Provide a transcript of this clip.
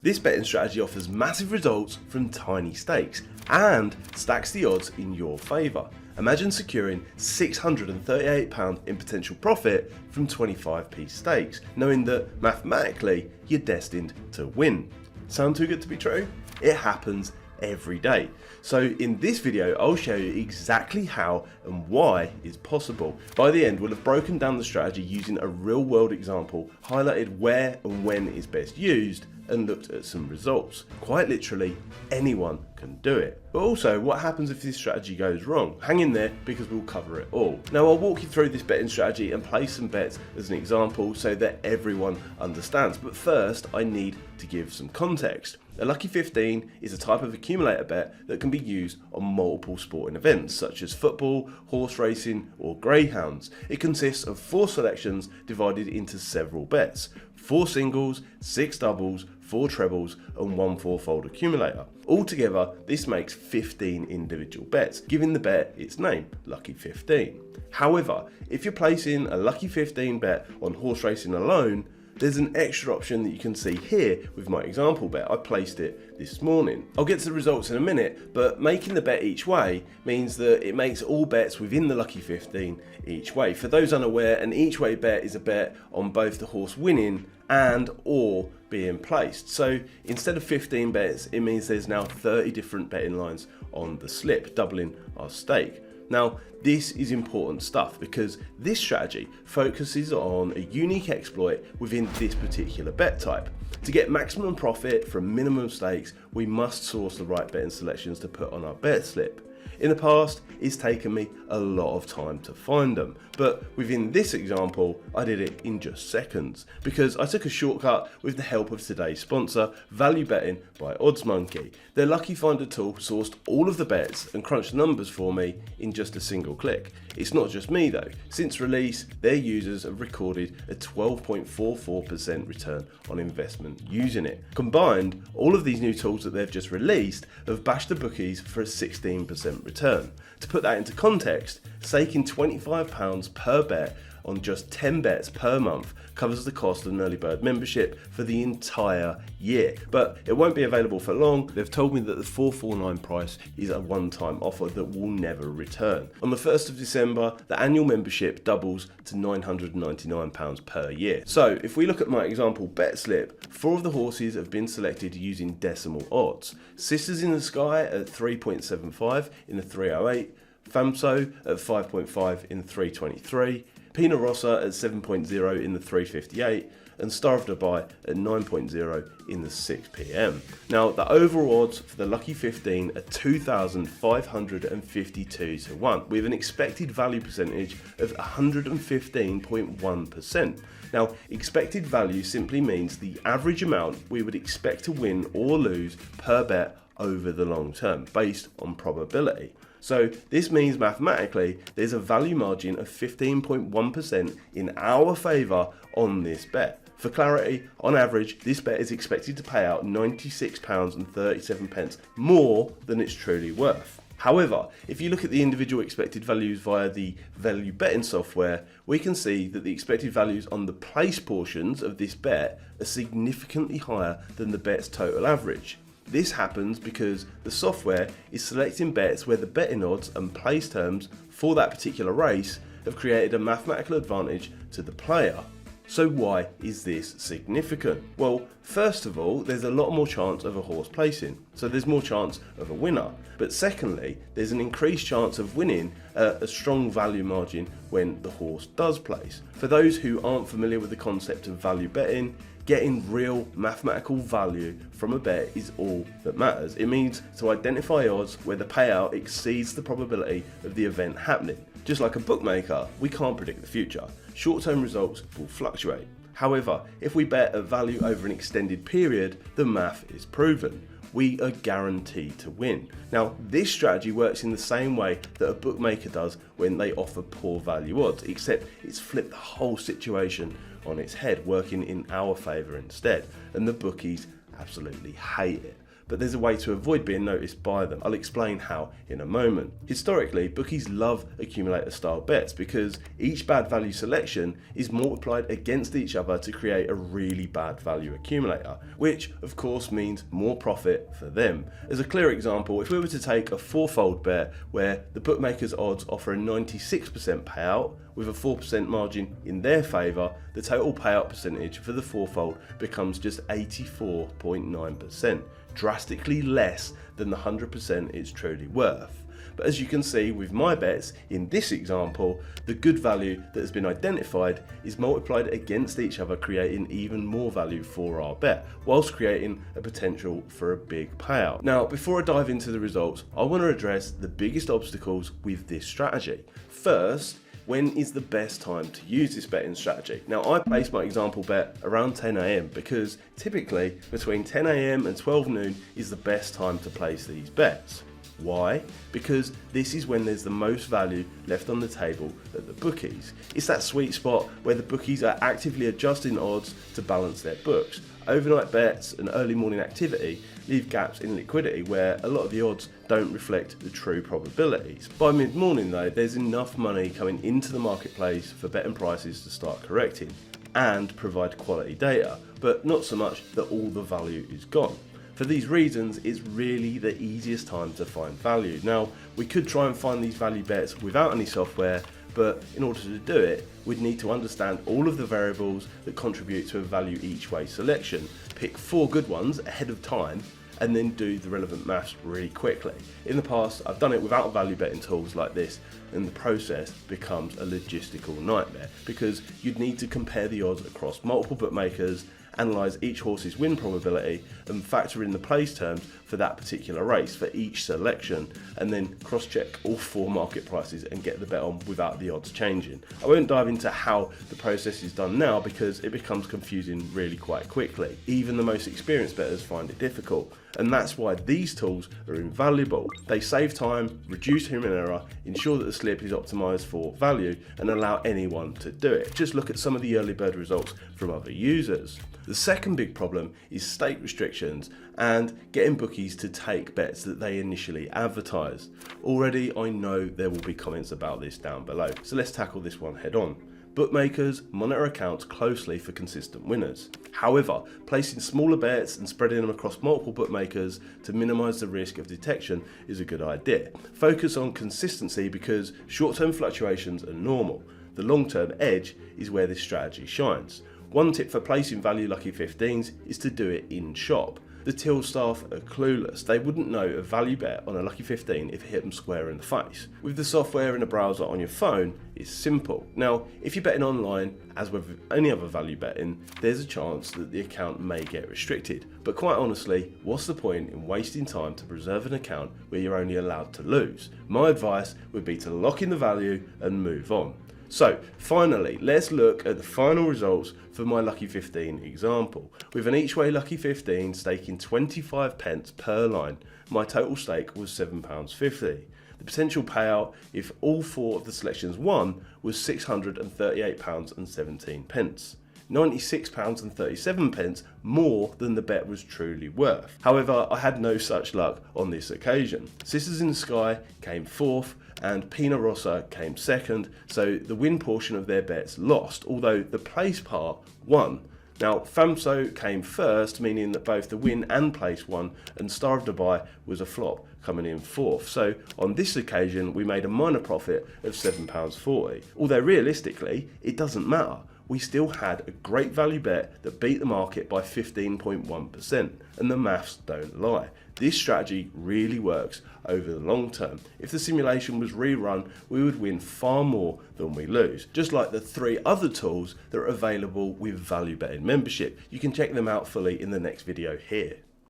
This betting strategy offers massive results from tiny stakes and stacks the odds in your favour. Imagine securing £638 in potential profit from 25p stakes, knowing that mathematically you're destined to win. Sound too good to be true? It happens every day. So in this video I'll show you exactly how and why it's possible. By the end we'll have broken down the strategy using a real world example, highlighted where and when it's best used, and looked at some results. Quite literally anyone can do it. But also, what happens if this strategy goes wrong? Hang in there because we'll cover it all. Now I'll walk you through this betting strategy and place some bets as an example so that everyone understands. But first I need to give some context. A Lucky 15 is a type of accumulator bet that can be used on multiple sporting events such as football, horse racing or greyhounds. It consists of 4 selections divided into several bets: 4 singles, 6 doubles, 4 trebles and 1 fourfold accumulator. Altogether this makes 15 individual bets, giving the bet its name, Lucky 15. However, if you're placing a Lucky 15 bet on horse racing alone, there's an extra option that you can see here with my example bet. I placed it this morning. I'll get to the results in a minute, but making the bet each way means that it makes all bets within the Lucky 15 each way. For those unaware, an each way bet is a bet on both the horse winning and or being placed. So instead of 15 bets, it means there's now 30 different betting lines on the slip, doubling our stake. Now, this is important stuff because this strategy focuses on a unique exploit within this particular bet type. To get maximum profit from minimum stakes, we must source the right betting selections to put on our bet slip. In the past, it's taken me a lot of time to find them, but within this example, I did it in just seconds because I took a shortcut with the help of today's sponsor, Value Betting by OddsMonkey. Their Lucky Finder tool sourced all of the bets and crunched the numbers for me in just a single click. It's not just me though. Since release, their users have recorded a 12.44% return on investment using it. Combined, all of these new tools that they've just released have bashed the bookies for a 16% return. To put that into context, staking £25 per bet on just 10 bets per month covers the cost of an early bird membership for the entire year. But it won't be available for long. They've told me that the $449 price is a one-time offer that will never return. On the 1st of December, the annual membership doubles to £999 per year. So if we look at my example bet slip, 4 of the horses have been selected using decimal odds. Sisters in the Sky at 3.75 in the 308, Famso at 5.5 in the 323, Pina Rossa at 7.0 in the 358 and Star of Dubai at 9.0 in the 6pm. Now the overall odds for the Lucky 15 are 2,552 to 1 with an expected value percentage of 115.1%. Now expected value simply means the average amount we would expect to win or lose per bet over the long term based on probability. So this means mathematically there's a value margin of 15.1% in our favour on this bet. For clarity, on average this bet is expected to pay out £96.37 more than it's truly worth. However, if you look at the individual expected values via the value betting software, we can see that the expected values on the place portions of this bet are significantly higher than the bet's total average. This happens because the software is selecting bets where the betting odds and place terms for that particular race have created a mathematical advantage to the player. So why is this significant? Well, first of all, there's a lot more chance of a horse placing, so there's more chance of a winner. But secondly, there's an increased chance of winning a strong value margin when the horse does place. For those who aren't familiar with the concept of value betting, getting real mathematical value from a bet is all that matters. It means to identify odds where the payout exceeds the probability of the event happening. Just like a bookmaker, we can't predict the future. Short-term results will fluctuate. However, if we bet a value over an extended period, the math is proven. We are guaranteed to win. Now, this strategy works in the same way that a bookmaker does when they offer poor value odds, except it's flipped the whole situation on its head, working in our favour instead, and the bookies absolutely hate it. but there's a way to avoid being noticed by them. I'll explain how in a moment. Historically, bookies love accumulator style bets because each bad value selection is multiplied against each other to create a really bad value accumulator, which of course means more profit for them. As a clear example, if we were to take a fourfold bet where the bookmakers odds offer a 96% payout with a 4% margin in their favour, the total payout percentage for the fourfold becomes just 84.9%, drastically less than the 100% it's truly worth. But as you can see with my bets in this example, the good value that has been identified is multiplied against each other, creating even more value for our bet, whilst creating a potential for a big payout. Now, before I dive into the results, I want to address the biggest obstacles with this strategy. First, when is the best time to use this betting strategy? Now, I place my example bet around 10 AM because typically between 10 AM and 12 noon is the best time to place these bets. Why? Because this is when there's the most value left on the table at the bookies. It's that sweet spot where the bookies are actively adjusting odds to balance their books. Overnight bets and early morning activity leave gaps in liquidity where a lot of the odds don't reflect the true probabilities. By mid-morning though, there's enough money coming into the marketplace for betting prices to start correcting and provide quality data, but not so much that all the value is gone. For these reasons, it's really the easiest time to find value. Now, we could try and find these value bets without any software, but in order to do it, we'd need to understand all of the variables that contribute to a value each way selection, pick 4 good ones ahead of time, and then do the relevant maths really quickly. In the past, I've done it without value betting tools like this, and the process becomes a logistical nightmare because you'd need to compare the odds across multiple bookmakers, analyse each horse's win probability and factor in the place terms for that particular race for each selection, and then cross-check all 4 market prices and get the bet on without the odds changing. I won't dive into how the process is done now because it becomes confusing really quite quickly. Even the most experienced bettors find it difficult, and that's why these tools are invaluable. They save time, reduce human error, ensure that the slip is optimised for value, and allow anyone to do it. Just look at some of the early bird results from other users. The second big problem is stake restrictions and getting bookies to take bets that they initially advertise. Already I know there will be comments about this down below, so let's tackle this one head on. Bookmakers monitor accounts closely for consistent winners. However, placing smaller bets and spreading them across multiple bookmakers to minimise the risk of detection is a good idea. Focus on consistency because short-term fluctuations are normal. The long-term edge is where this strategy shines. One tip for placing value lucky 15s is to do it in shop. The till staff are clueless. They wouldn't know a value bet on a lucky 15 if it hit them square in the face. With the software in a browser on your phone, it's simple. Now, if you're betting online, as with any other value betting, there's a chance that the account may get restricted. But quite honestly, what's the point in wasting time to preserve an account where you're only allowed to lose? My advice would be to lock in the value and move on. So finally, let's look at the final results for my lucky 15 example. With an each way lucky 15 staking 25 pence per line, my total stake was £7.50. The potential payout if all 4 of the selections won was £638.17. £96.37 more than the bet was truly worth. However, I had no such luck on this occasion. Sisters in the Sky came 4th and Pina Rossa came 2nd, so the win portion of their bets lost, although the place part won. Now, FAMSO came 1st, meaning that both the win and place won, and Star of Dubai was a flop, coming in 4th. So on this occasion, we made a minor profit of £7.40. Although realistically, it doesn't matter. We still had a great value bet that beat the market by 15.1%, and the maths don't lie. This strategy really works over the long term. If the simulation was rerun, we would win far more than we lose. Just like the 3 other tools that are available with value betting membership. You can check them out fully in the next video here.